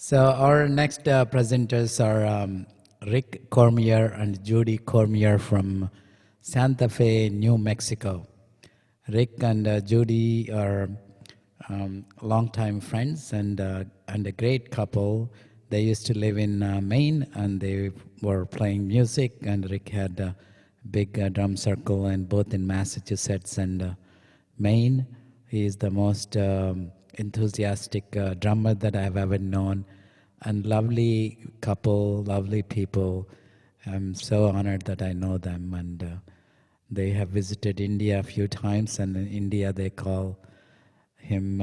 So our next presenters are Rick Cormier and Judy Cormier from Santa Fe, New Mexico. Rick and Judy are longtime friends and a great couple. They used to live in Maine, and they were playing music. And Rick had a big drum circle, and both in Massachusetts and Maine. He is the most enthusiastic drummer that I've ever known, and lovely couple, lovely people. I'm so honored that I know them, and they have visited India a few times, and in India they call him,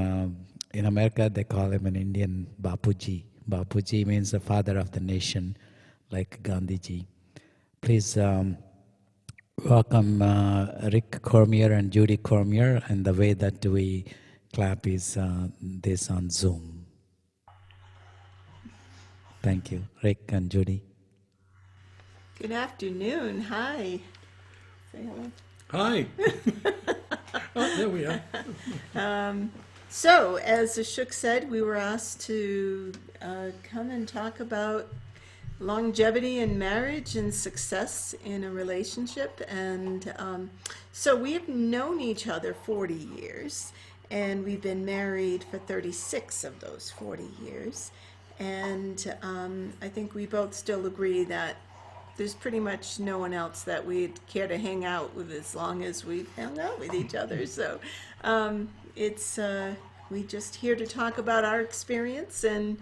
in America they call him an Indian Bapuji. Bapuji means the father of the nation, like Gandhiji. Please welcome Rick Cormier and Judy Cormier, and the way that we clap is this on Zoom. Thank you, Rick and Judy. Good afternoon. Hi. Say hello. Hi. Oh, there we are. So, as Ashok said, we were asked to come and talk about longevity in marriage and success in a relationship. And so we have known each other 40 years, and we've been married for 36 of those 40 years. And I think we both still agree that there's pretty much no one else that we'd care to hang out with as long as we've hung out with each other. So it's we just here to talk about our experience and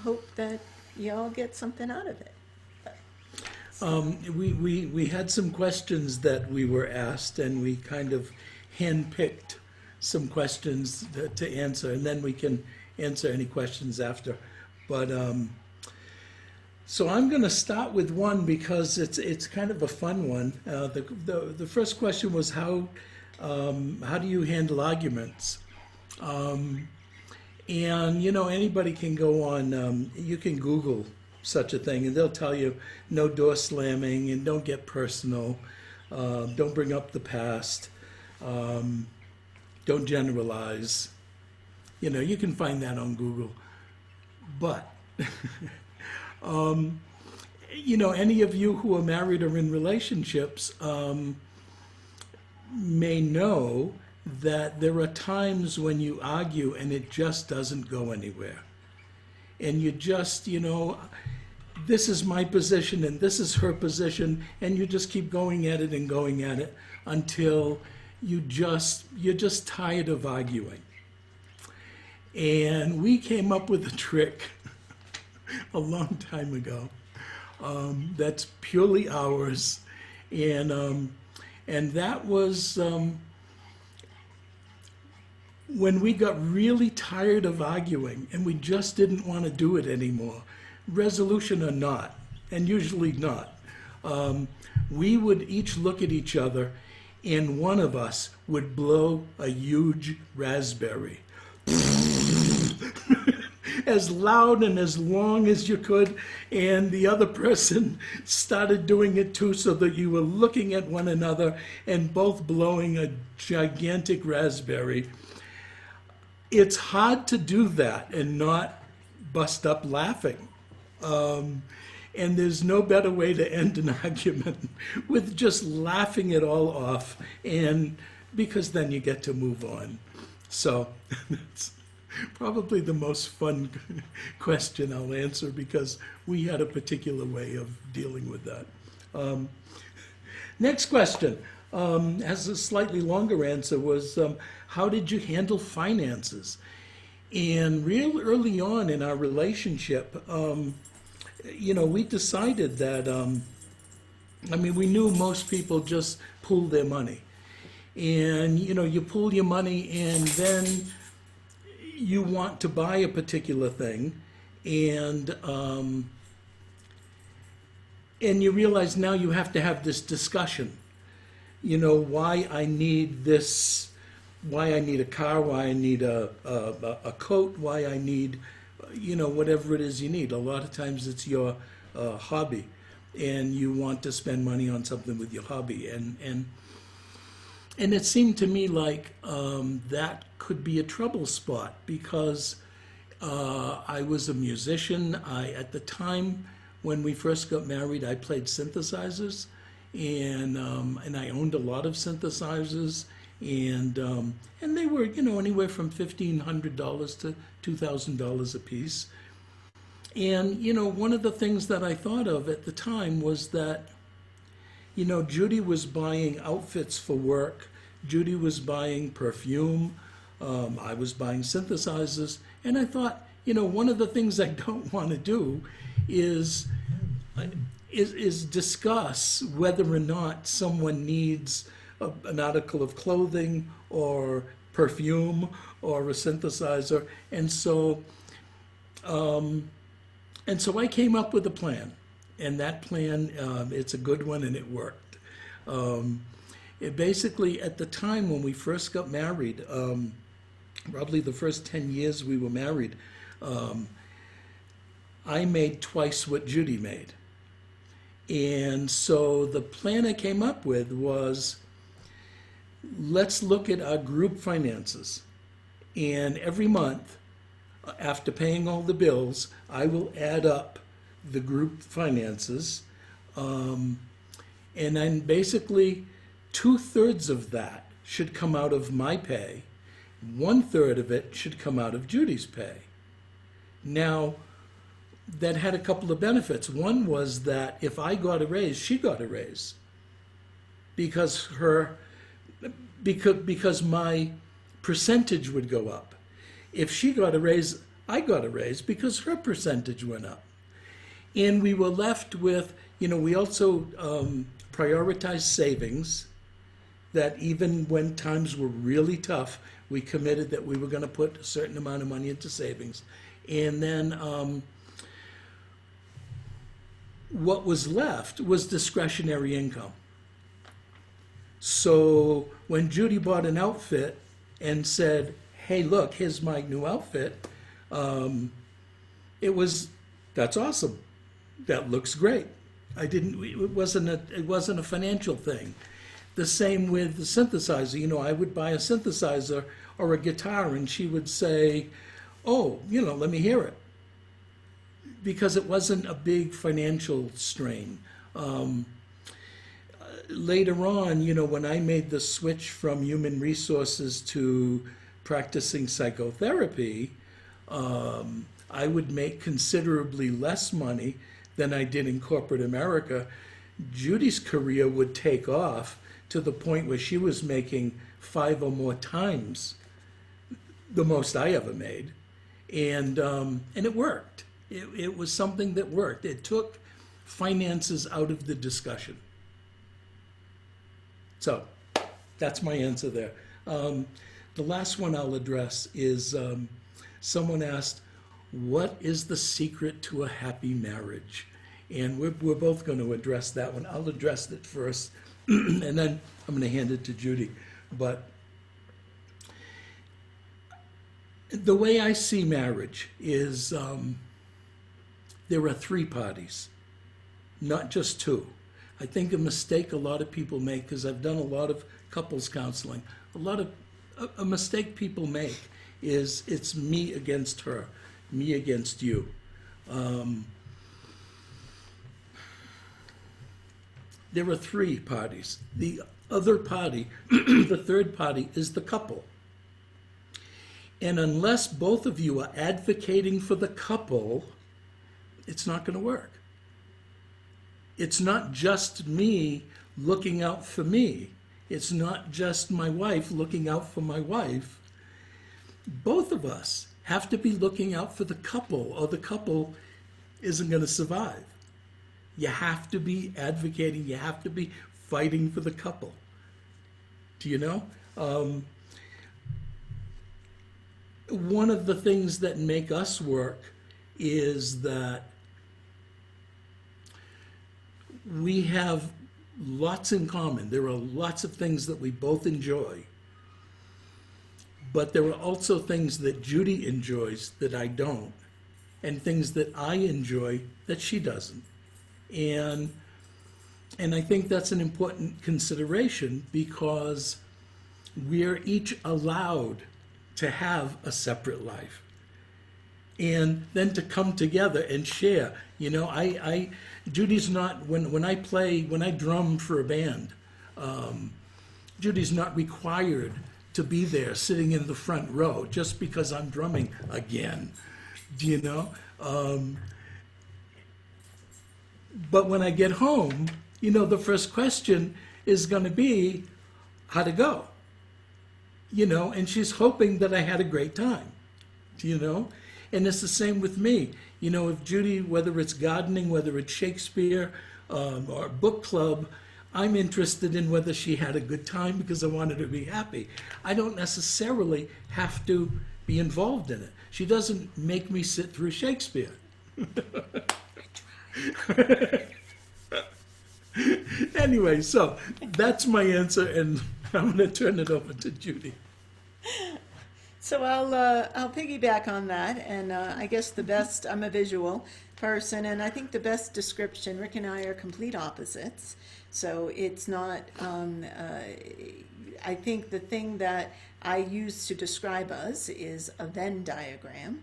hope that you all get something out of it. We had some questions that we were asked, and we kind of handpicked some questions to answer, and then we can answer any questions after. But so I'm going to start with one because it's kind of a fun one. The first question was how do you handle arguments? And you know, anybody can go on. You can Google such a thing, and they'll tell you no door slamming and don't get personal. Don't bring up the past. Don't generalize. You know, you can find that on Google. But you know, any of you who are married or in relationships may know that there are times when you argue and it just doesn't go anywhere. And you just, you know, this is my position and this is her position, and you just keep going at it and going at it until you're just tired of arguing. And we came up with a trick a long time ago that's purely ours, and that was when we got really tired of arguing and we just didn't want to do it anymore, resolution or not, and usually not. We would each look at each other, and one of us would blow a huge raspberry. As loud and as long as you could, and the other person started doing it too, so that you were looking at one another and both blowing a gigantic raspberry. It's hard to do that and not bust up laughing. And there's no better way to end an argument with just laughing it all off, and because then you get to move on. So that's probably the most fun question I'll answer, because we had a particular way of dealing with that. Next question has a slightly longer answer, was how did you handle finances? And real early on in our relationship, you know, we decided that, I mean, we knew most people just pool their money. And, you know, you pool your money and then you want to buy a particular thing, and you realize now you have to have this discussion. You know, why I need this, why I need a car, why I need a coat, why I need, you know, whatever it is you need. A lot of times it's your hobby, and you want to spend money on something with your hobby. And it seemed to me like that could be a trouble spot, because I was a musician. At the time when we first got married, I played synthesizers, and I owned a lot of synthesizers, and they were, anywhere from $1,500 to $2,000 a piece. And one of the things that I thought of at the time was that, Judy was buying outfits for work. Judy was buying perfume. I was buying synthesizers. And I thought, one of the things I don't want to do is discuss whether or not someone needs an article of clothing or perfume or a synthesizer. And so I came up with a plan. And that plan, it's a good one, and it worked. It basically, at the time when we first got married, probably the first 10 years we were married, I made twice what Judy made. And so the plan I came up with was, let's look at our group finances. And every month, after paying all the bills, I will add up the group finances. And then basically 2/3 of that should come out of my pay. 1/3 of it should come out of Judy's pay. Now, that had a couple of benefits. One was that if I got a raise, she got a raise. Because my percentage would go up. If she got a raise, I got a raise because her percentage went up. And we were left with, we also prioritized savings, that even when times were really tough, we committed that we were going to put a certain amount of money into savings. And then what was left was discretionary income. So when Judy bought an outfit and said, hey, look, here's my new outfit, that's awesome. That looks great. It wasn't a financial thing. The same with the synthesizer. I would buy a synthesizer or a guitar, and she would say, oh, let me hear it. Because it wasn't a big financial strain. Later on, when I made the switch from human resources to practicing psychotherapy, I would make considerably less money than I did in corporate America. Judy's career would take off to the point where she was making 5 or more times the most I ever made. And it worked. It was something that worked. It took finances out of the discussion. So that's my answer there. The last one I'll address is someone asked, what is the secret to a happy marriage? And we're both going to address that one. I'll address it first, and then I'm going to hand it to Judy. But the way I see marriage is there are 3 parties, not just 2. I think a mistake a lot of people make, because I've done a lot of couples counseling, a mistake people make is it's me against her, me against you. There are 3 parties. The other party, the third party, is the couple. And unless both of you are advocating for the couple, it's not going to work. It's not just me looking out for me. It's not just my wife looking out for my wife. Both of us have to be looking out for the couple, or the couple isn't going to survive. You have to be advocating. You have to be fighting for the couple. Do you know? One of the things that make us work is that we have lots in common. There are lots of things that we both enjoy. But there are also things that Judy enjoys that I don't, and things that I enjoy that she doesn't. And I think that's an important consideration, because we're each allowed to have a separate life. and then to come together and share. You know, Judy's not, when I drum for a band, Judy's not required to be there sitting in the front row just because I'm drumming again, you know? But when I get home, you know, the first question is going to be, how'd it go? You know, and she's hoping that I had a great time, you know? And it's the same with me. You know, if Judy, whether it's gardening, whether it's Shakespeare, or book club, I'm interested in whether she had a good time because I want her to be happy. I don't necessarily have to be involved in it. She doesn't make me sit through Shakespeare. Anyway, so that's my answer, and I'm going to turn it over to Judy. So I'll piggyback on that, and I guess I'm a visual person, and I think the best description, Rick and I are complete opposites, so it's not, I think the thing that I use to describe us is a Venn diagram.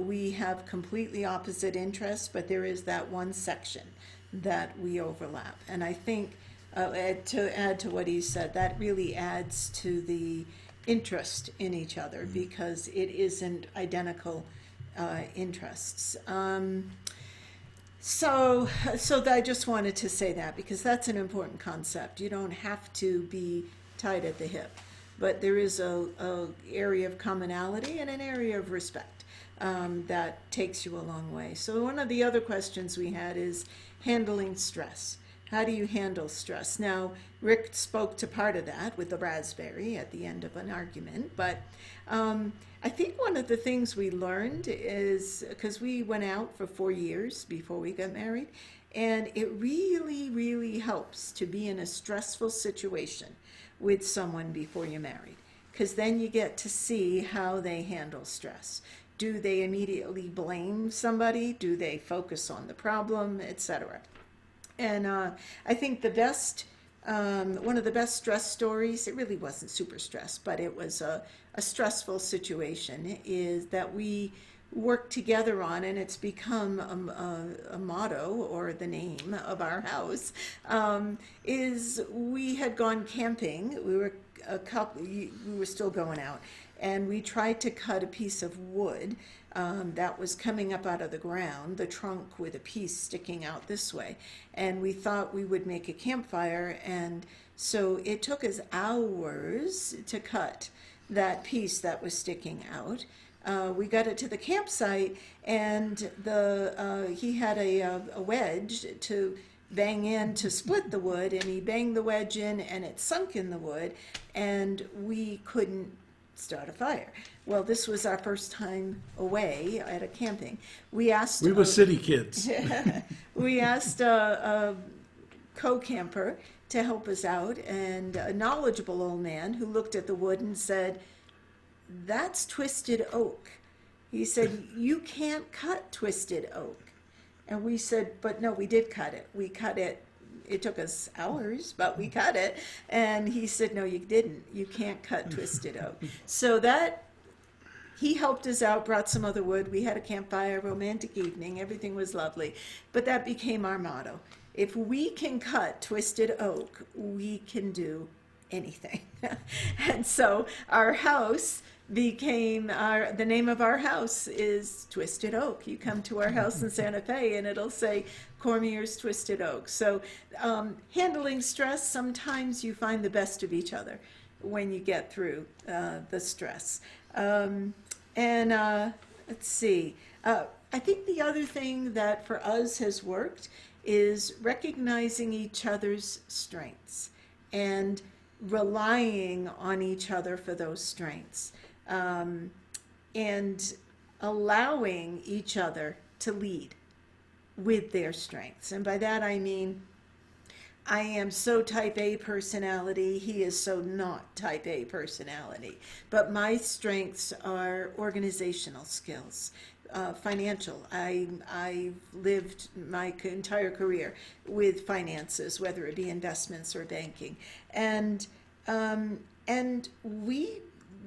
We have completely opposite interests, but there is that one section that we overlap, and I think to add to what he said, that really adds to the interest in each other because it isn't identical interests. So I just wanted to say that because that's an important concept. You don't have to be tied at the hip, but there is a area of commonality and an area of respect that takes you a long way. So one of the other questions we had is handling stress. How do you handle stress? Now, Rick spoke to part of that with the raspberry at the end of an argument, but I think one of the things we learned is, because we went out for 4 years before we got married, and it really, really helps to be in a stressful situation with someone before you're married, because then you get to see how they handle stress. Do they immediately blame somebody? Do they focus on the problem, etc.? And I think the best, one of the best stress stories, it really wasn't super stress, but it was a stressful situation, is that we worked together on, and it's become a motto or the name of our house, is we had gone camping. We were a couple, we were still going out, and we tried to cut a piece of wood that was coming up out of the ground, the trunk with a piece sticking out this way. And we thought we would make a campfire, and so it took us hours to cut that piece that was sticking out. We got it to the campsite, and he had a wedge to bang in to split the wood, and he banged the wedge in, and it sunk in the wood, and we couldn't start a fire. Well, this was our first time away at a camping. We were city kids. We asked a co-camper to help us out, and a knowledgeable old man who looked at the wood and said, "That's twisted oak." He said, "You can't cut twisted oak." And we said, "But no, we did cut it. We cut it. It took us hours, but we cut it." And he said, "No, you didn't. You can't cut twisted oak." So he helped us out, brought some other wood. We had a campfire, romantic evening. Everything was lovely. But that became our motto. If we can cut twisted oak, we can do anything. And so our house became the name of our house is Twisted Oak. You come to our house in Santa Fe and it'll say Cormier's Twisted Oak. So handling stress, sometimes you find the best of each other when you get through the stress. Let's see. I think the other thing that for us has worked is recognizing each other's strengths and relying on each other for those strengths, and allowing each other to lead with their strengths. And by that I mean, I am so type A personality, he is so not type A personality. But my strengths are organizational skills, financial. I've lived my entire career with finances, whether it be investments or banking. And we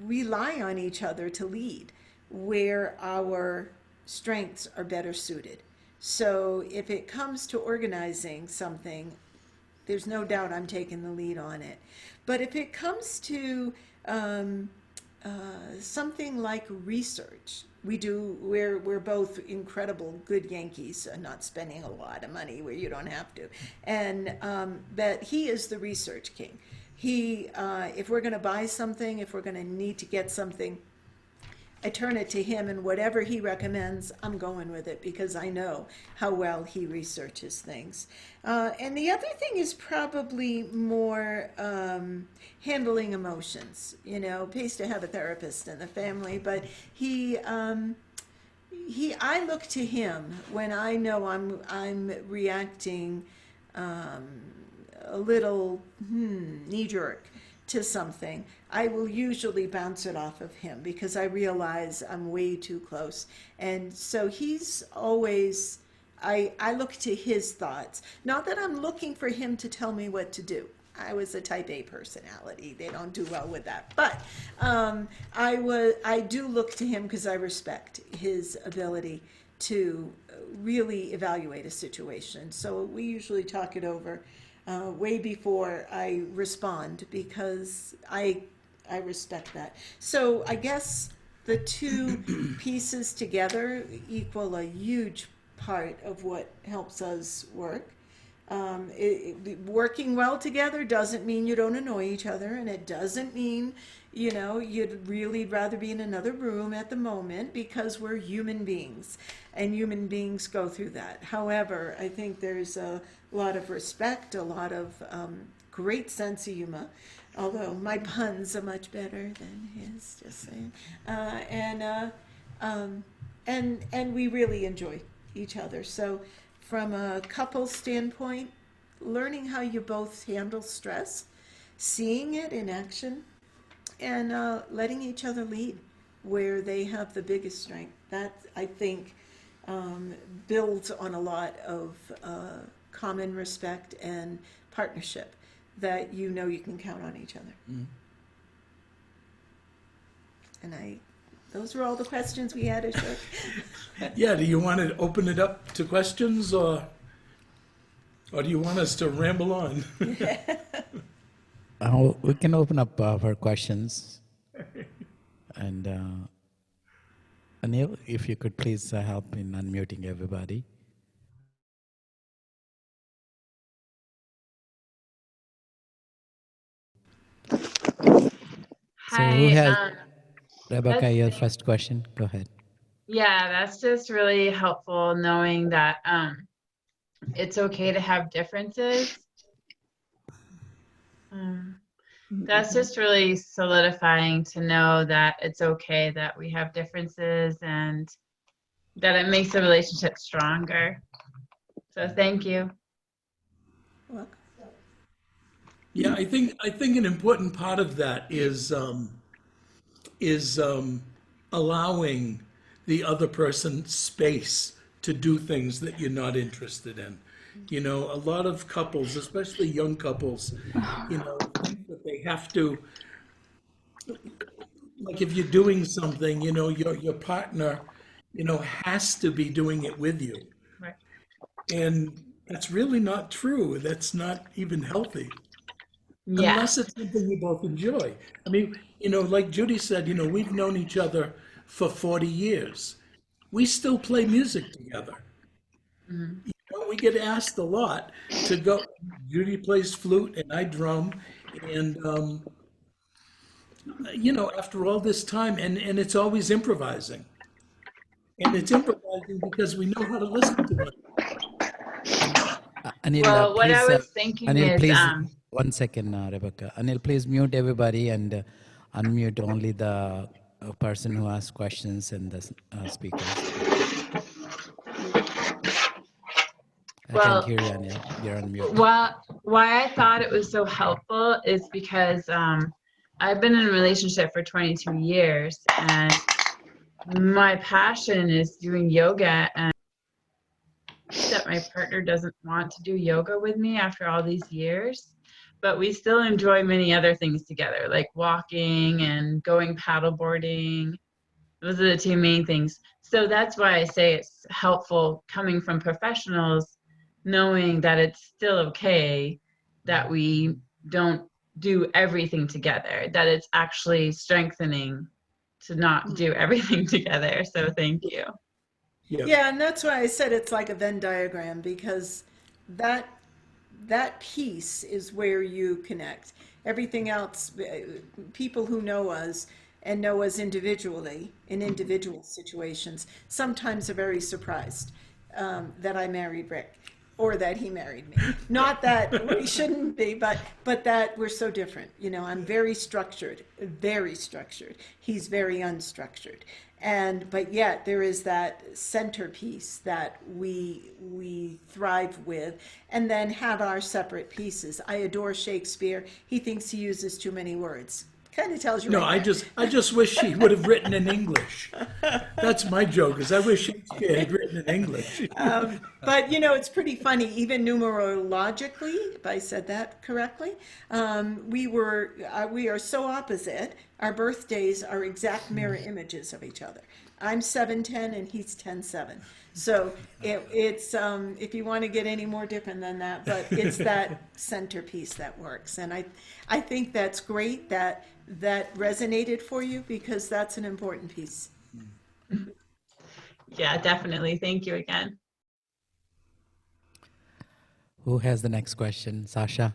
rely on each other to lead where our strengths are better suited. So if it comes to organizing something, there's no doubt I'm taking the lead on it. But if it comes to um, something like research, we're both incredible good Yankees, not spending a lot of money where you don't have to, and but he is the research king. He if we're going to buy something, if we're going to need to get something, I turn it to him, and whatever he recommends, I'm going with it because I know how well he researches things. And the other thing is probably more handling emotions. You know, pays to have a therapist in the family, but I look to him when I know I'm reacting a little knee jerk to something. I will usually bounce it off of him because I realize I'm way too close. And so he's always, I look to his thoughts. Not that I'm looking for him to tell me what to do. I was a type A personality. They don't do well with that. But I do look to him because I respect his ability to really evaluate a situation. So we usually talk it over way before I respond because I respect that. So I guess the two pieces together equal a huge part of what helps us work. Working well together doesn't mean you don't annoy each other, and it doesn't mean, you know, you'd really rather be in another room at the moment because we're human beings, and human beings go through that. However, I think there's a lot of respect, a lot of great sense of humor, although my puns are much better than his, just saying. And we really enjoy each other. So from a couple standpoint, learning how you both handle stress, seeing it in action, and letting each other lead where they have the biggest strength. That, I think, builds on a lot of common respect and partnership that you know you can count on each other. And those were all the questions we had, Ashok. Yeah, do you want to open it up to questions, or do you want us to ramble on? We can open up for questions. And Anil, if you could please help in unmuting everybody. So who Hi, has, Rebecca, that's your first question? Go ahead. yeah, that's just really helpful knowing that it's okay to have differences. That's just really solidifying to know that it's okay that we have differences and that it makes the relationship stronger. So thank you. Well, Yeah, I think an important part of that is allowing the other person space to do things that you're not interested in. You know, a lot of couples, especially young couples, you know, think that they have to, like if you're doing something, you know, your partner, you know, has to be doing it with you. Right. And that's really not true. That's not even healthy. Yeah. Unless it's something you both enjoy. I mean, you know, like Judy said, you know, we've known each other for 40 years. We still play music together. You know, we get asked a lot to go. Judy plays flute and I drum. And, you know, after all this time, and it's always improvising. And it's improvising because we know how to listen to one. Anil, Well, what I please, was thinking Anil, is, please, 1 second, Rebecca. Anil, please mute everybody and unmute only the person who asks questions and the speakers. I can't well, hear you, Anil. You're on mute. why I thought it was so helpful is because I've been in a relationship for 22 years and my passion is doing yoga, and that my partner doesn't want to do yoga with me after all these years, but we still enjoy many other things together, like walking and going paddleboarding. Those are the two main things. So that's why I say it's helpful coming from professionals, knowing that it's still okay that we don't do everything together, that it's actually strengthening to not do everything together. So thank you. Yep. Yeah, and that's why I said it's like a Venn diagram, because that that piece is where you connect. Everything else, people who know us and know us individually in individual situations sometimes are very surprised that I married Rick or that he married me. Not that we shouldn't be, but that we're so different. You know, I'm very structured, very structured. He's very unstructured. And but yet there is that centerpiece that we thrive with, and then have our separate pieces. I adore Shakespeare. He thinks he uses too many words. Kind of tells you No, right there. I just wish he would have written in English. That's my joke, is I wish Shakespeare had written in English. But you know, it's pretty funny, even numerologically, if I said that correctly. We are so opposite. Our birthdays are exact mirror images of each other. I'm 7/10 and he's 10/7. So it's if you want to get any more different than that, but it's that centerpiece that works. And I think that's great that that resonated for you, because that's an important piece. Yeah, definitely. Thank you again. Who has the next question? Sasha?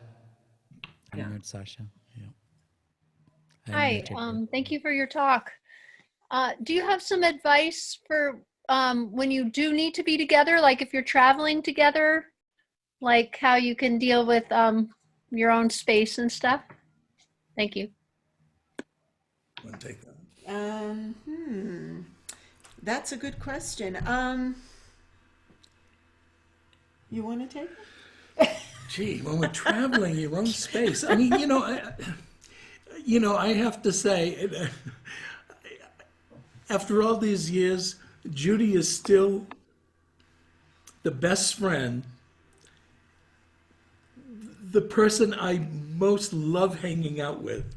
Yeah. Unmute Sasha. Yeah. Hi, Unmute you. thank you for your talk. Do you have some advice for when you do need to be together, like if you're traveling together, like how you can deal with your own space and stuff? Thank you. Want to take that? That's a good question. You want to take it? Gee, when we're traveling, your own space. I mean, I have to say, after all these years, Judy is still the best friend, the person I most love hanging out with.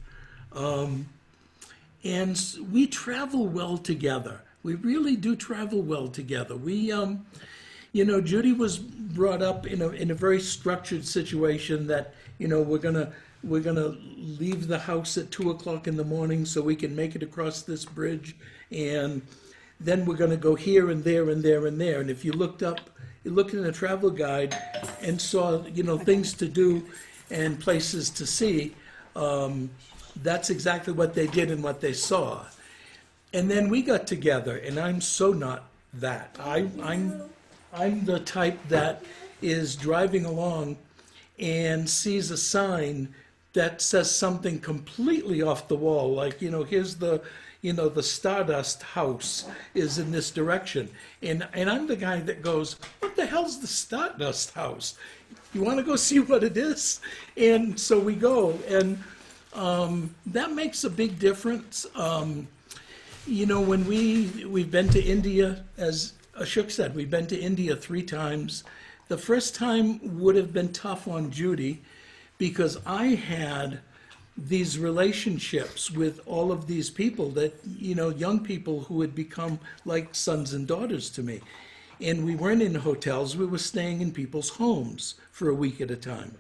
And we travel well together. We really do travel well together. Judy was brought up in a very structured situation that, we're gonna leave the house at 2 o'clock in the morning so we can make it across this bridge, and then we're gonna go here and there and there and there. And if you looked in a travel guide and saw, things to do and places to see, that's exactly what they did and what they saw. And then we got together, and I'm so not that. I'm the type that is driving along and sees a sign that says something completely off the wall, like, here's the Stardust house is in this direction. And I'm the guy that goes, what the hell's the Stardust house? You want to go see what it is? And so we go, and that makes a big difference. When we've been to India, as Ashok said, we've been to India 3 times. The first time would have been tough on Judy because I had these relationships with all of these people that, young people who had become like sons and daughters to me. And we weren't in hotels, we were staying in people's homes for a week at a time.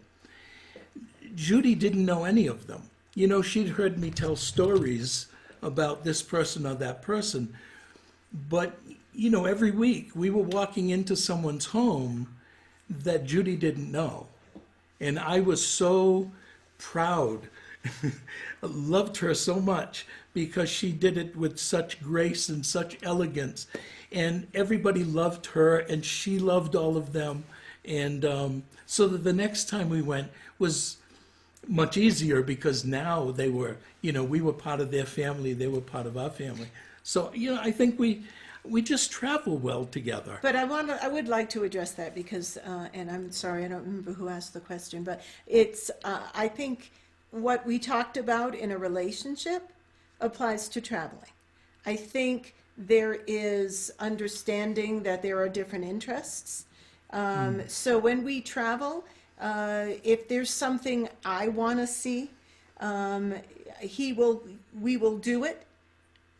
Judy didn't know any of them. She'd heard me tell stories about this person or that person. But, every week we were walking into someone's home that Judy didn't know. And I was so proud, loved her so much because she did it with such grace and such elegance. And everybody loved her and she loved all of them. And so that the next time we went was much easier because now they were, we were part of their family, they were part of our family. So, I think we just travel well together. But I would like to address that because, and I'm sorry, I don't remember who asked the question, but it's, I think what we talked about in a relationship applies to traveling. I think there is understanding that there are different interests. So when we travel, if there's something I want to see, we will do it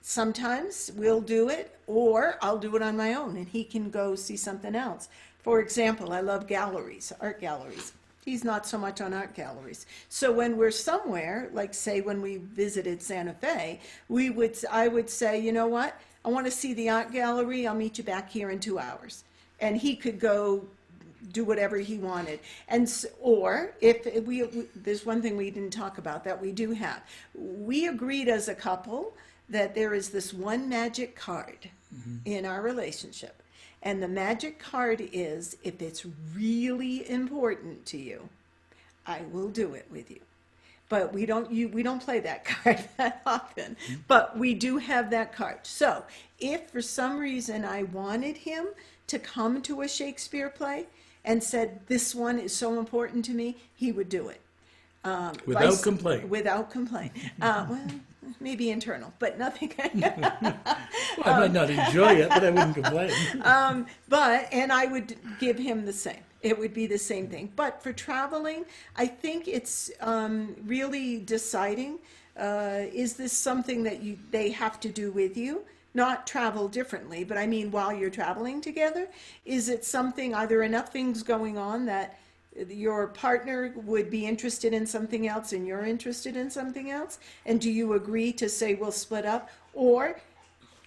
sometimes we'll do it, or I'll do it on my own and he can go see something else. For example, I love galleries, art galleries. He's not so much on art galleries. So when we're somewhere, like say when we visited Santa Fe, I would say, you know what? I want to see the art gallery. I'll meet you back here in 2 hours. And he could go do whatever he wanted. Or if there's one thing we didn't talk about that we do have. We agreed as a couple that there is this one magic card in our relationship. And the magic card is, if it's really important to you, I will do it with you. But we don't play that card that often. But we do have that card. So if for some reason I wanted him to come to a Shakespeare play and said, this one is so important to me, he would do it. Without complaint. Without complaint. Well, maybe internal, but nothing. Well, I might not enjoy it, but I wouldn't complain. And I would give him the same. It would be the same thing. But for traveling, I think it's really deciding, is this something that they have to do with you? Not travel differently, but I mean while you're traveling together, is it something, are there enough things going on that your partner would be interested in something else and you're interested in something else? And do you agree to say we'll split up? Or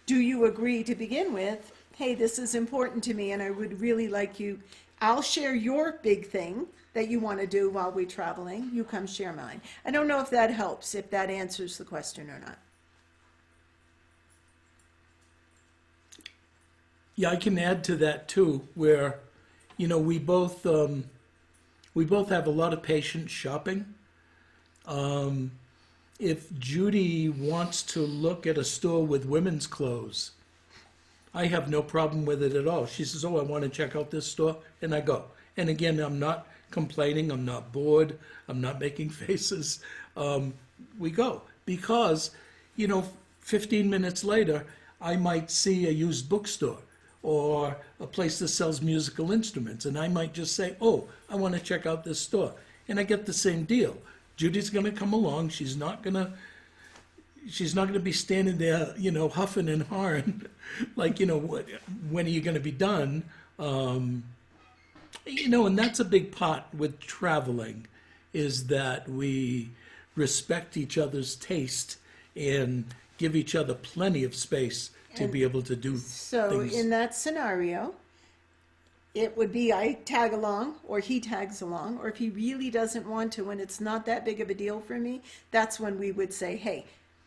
do you agree to begin with, hey, this is important to me and I would really like you, I'll share your big thing that you want to do while we're traveling, you come share mine. I don't know if that helps, if that answers the question or not. Yeah, I can add to that too, where, we both have a lot of patience shopping. If Judy wants to look at a store with women's clothes, I have no problem with it at all. She says, oh, I want to check out this store, and I go. And again, I'm not complaining, I'm not bored, I'm not making faces. We go. Because, 15 minutes later, I might see a used bookstore or a place that sells musical instruments, and I might just say, oh, I want to check out this store. And I get the same deal. Judy's going to come along. She's not going to be standing there, huffing and hawing, like, when are you going to be done? And that's a big part with traveling, is that we respect each other's taste and give each other plenty of space to be able to do So things. in that scenario, it would be I tag along or he tags along, or if he really doesn't want to and it's not that big of a deal for me, that's when we would say, hey,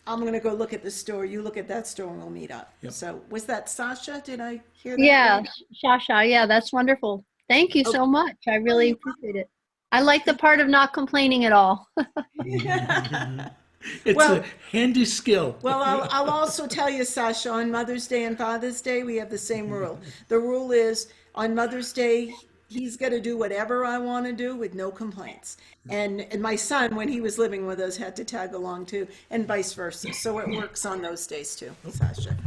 I'm going to go look at the store, you look at that store, and we'll meet up. Yep. So was that Sasha? Did I hear that? Yeah, right? Shasha. Yeah, that's wonderful. Thank you so much. I really appreciate it. I like the part of not complaining at all. It's Well- a handy skill. Well, I'll also tell you, Sasha, on Mother's Day and Father's Day, we have the same rule. The rule is on Mother's Day, he's got to do whatever I want to do with no complaints. And my son, when he was living with us, had to tag along too, and vice versa. So it works on those days too, Sasha.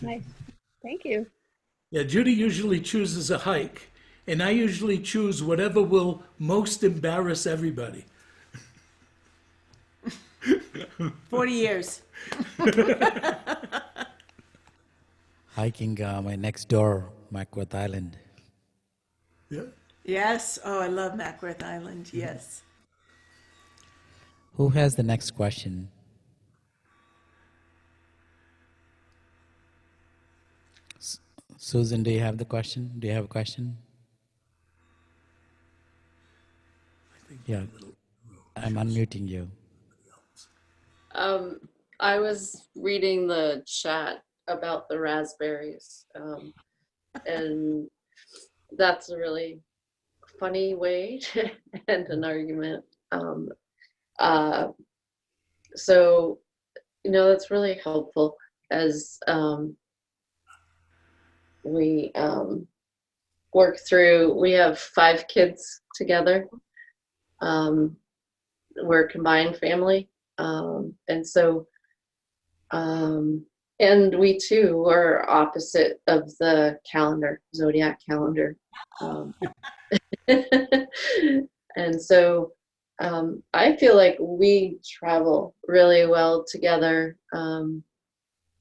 Nice. Thank you. Yeah, Judy usually chooses a hike, and I usually choose whatever will most embarrass everybody. 40 years. Hiking my next door, Mackworth Island. Yeah. Yes. Oh, I love Mackworth Island. Yes. Who has the next question? Susan, do you have the question? Do you have a question? Yeah, I'm unmuting you. I was reading the chat about the raspberries, and that's a really funny way to end an argument. So, that's really helpful as we work through. We have 5 kids together. We're a combined family. And so, and we too are opposite of the zodiac calendar. And so, I feel like we travel really well together.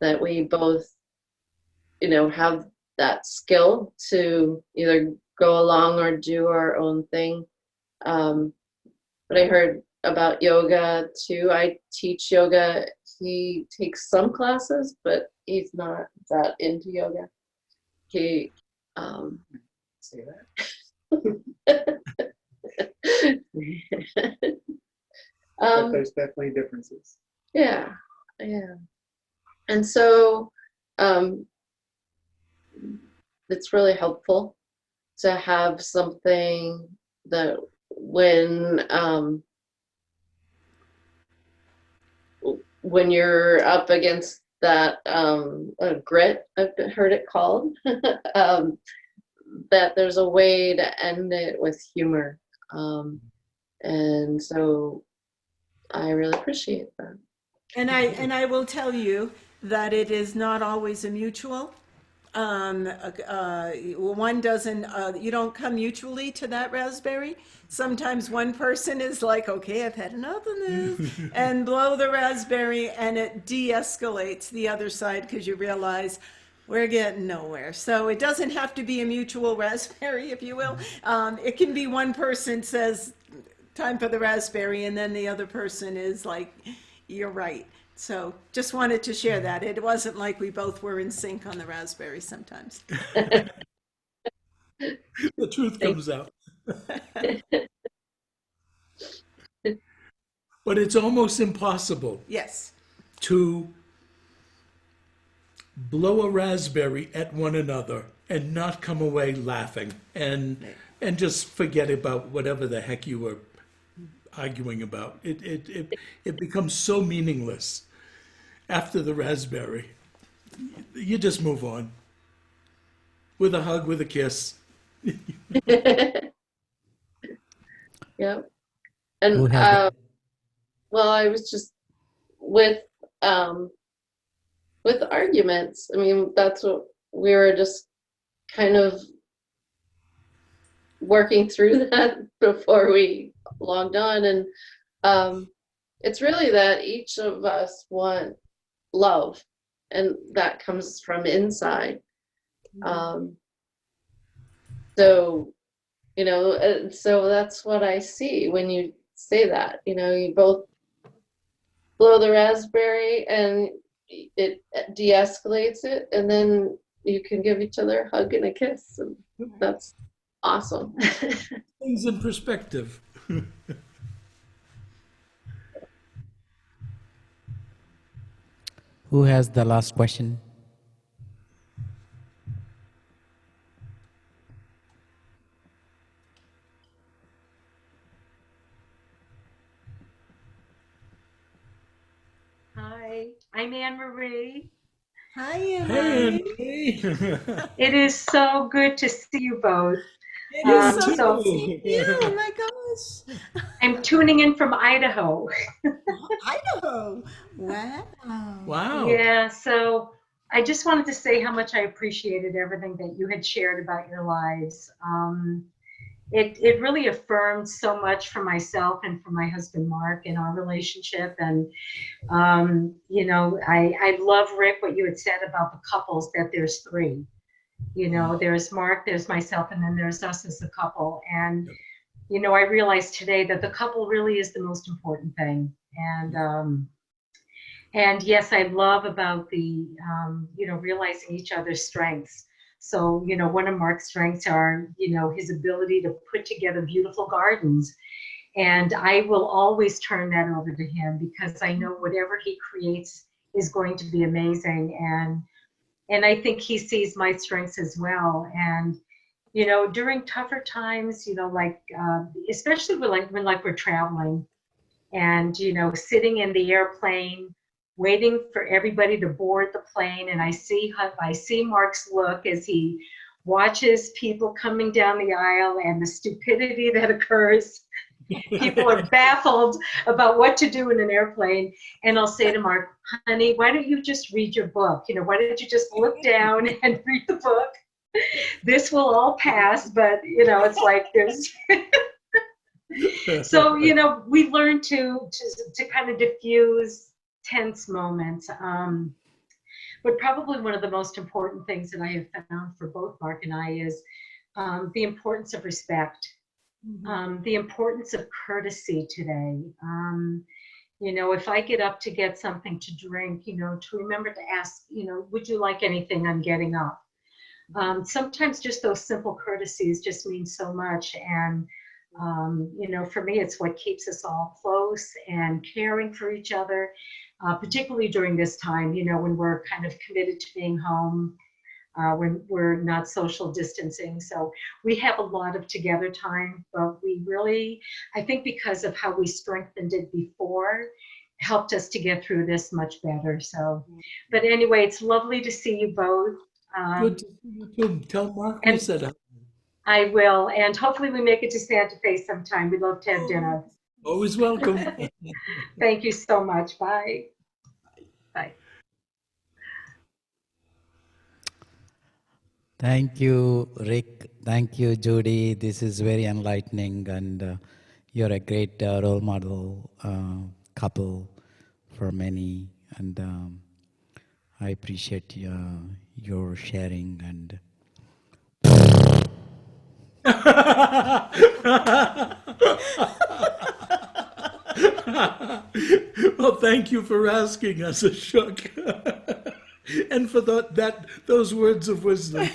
that we both, have that skill to either go along or do our own thing. But I heard about yoga too. I teach yoga. He takes some classes, but he's not that into yoga. He Say that. But there's definitely differences. yeah. And so it's really helpful to have something that when you're up against that grit, I've heard it called, that there's a way to end it with humor. And so I really appreciate that. And I will tell you that it is not always a mutual. One doesn't, you don't come mutually to that raspberry. Sometimes one person is like, okay, I've had enough of this, and blow the raspberry, and it de-escalates the other side because you realize we're getting nowhere. So it doesn't have to be a mutual raspberry, if you will. It can be one person says, time for the raspberry, and then the other person is like, you're right. So just wanted to share that. It wasn't like we both were in sync on the raspberry sometimes. The truth comes out. But it's almost impossible Yes. to blow a raspberry at one another and not come away laughing and just forget about whatever the heck you were arguing about. It becomes so meaningless after the raspberry. You just move on with a hug, with a kiss. Yeah. And Who has well, I was just with arguments. I mean, that's what we were just kind of working through that before we logged on. And it's really that each of us want love, and that comes from inside. So, so that's what I see when you say that. You both blow the raspberry and it de-escalates it, and then you can give each other a hug and a kiss, and that's awesome. Things in perspective. Who has the last question? Hi, I'm Anne Marie. Hi, Hey, Anne. Andy. It is so good to see you both. It is so so good to see you. Oh my gosh. I'm tuning in from Idaho. Idaho. Wow. Wow. Yeah, so I just wanted to say how much I appreciated everything that you had shared about your lives. It really affirmed so much for myself and for my husband Mark in our relationship. And I love, Rick, what you had said about the couples, that there's three. There's Mark, there's myself, and then there's us as a couple. And I realized today that the couple really is the most important thing. And yes, I love about the realizing each other's strengths. So, one of Mark's strengths are, his ability to put together beautiful gardens. And I will always turn that over to him, because I know whatever he creates is going to be amazing. And I think he sees my strengths as well. And, during tougher times, especially when we're traveling and, sitting in the airplane, waiting for everybody to board the plane, and I see Mark's look as he watches people coming down the aisle and the stupidity that occurs. People are baffled about what to do in an airplane, and I'll say to Mark, honey, why don't you just read your book? Why don't you just look down and read the book? This will all pass, but it's like there's so we learn to kind of diffuse tense moments. But probably one of the most important things that I have found for both Mark and I is the importance of respect, the importance of courtesy today. If I get up to get something to drink, to remember to ask, would you like anything? I'm getting up. Sometimes just those simple courtesies just mean so much. And, for me, it's what keeps us all close and caring for each other, particularly during this time, when we're kind of committed to being home, when we're not social distancing. So we have a lot of together time, but we really, I think because of how we strengthened it before, helped us to get through this much better. So, but anyway, it's lovely to see you both. Good to see you too. Tell Mark we said hi. I will, and hopefully we make it to Santa Fe sometime. We'd love to have dinner. Always welcome. Thank you so much. Bye. Bye. Thank you, Rick. Thank you, Judy. This is very enlightening, and you're a great role model couple for many. And I appreciate your sharing. And Well, thank you for asking us, Ashoka, and for those words of wisdom.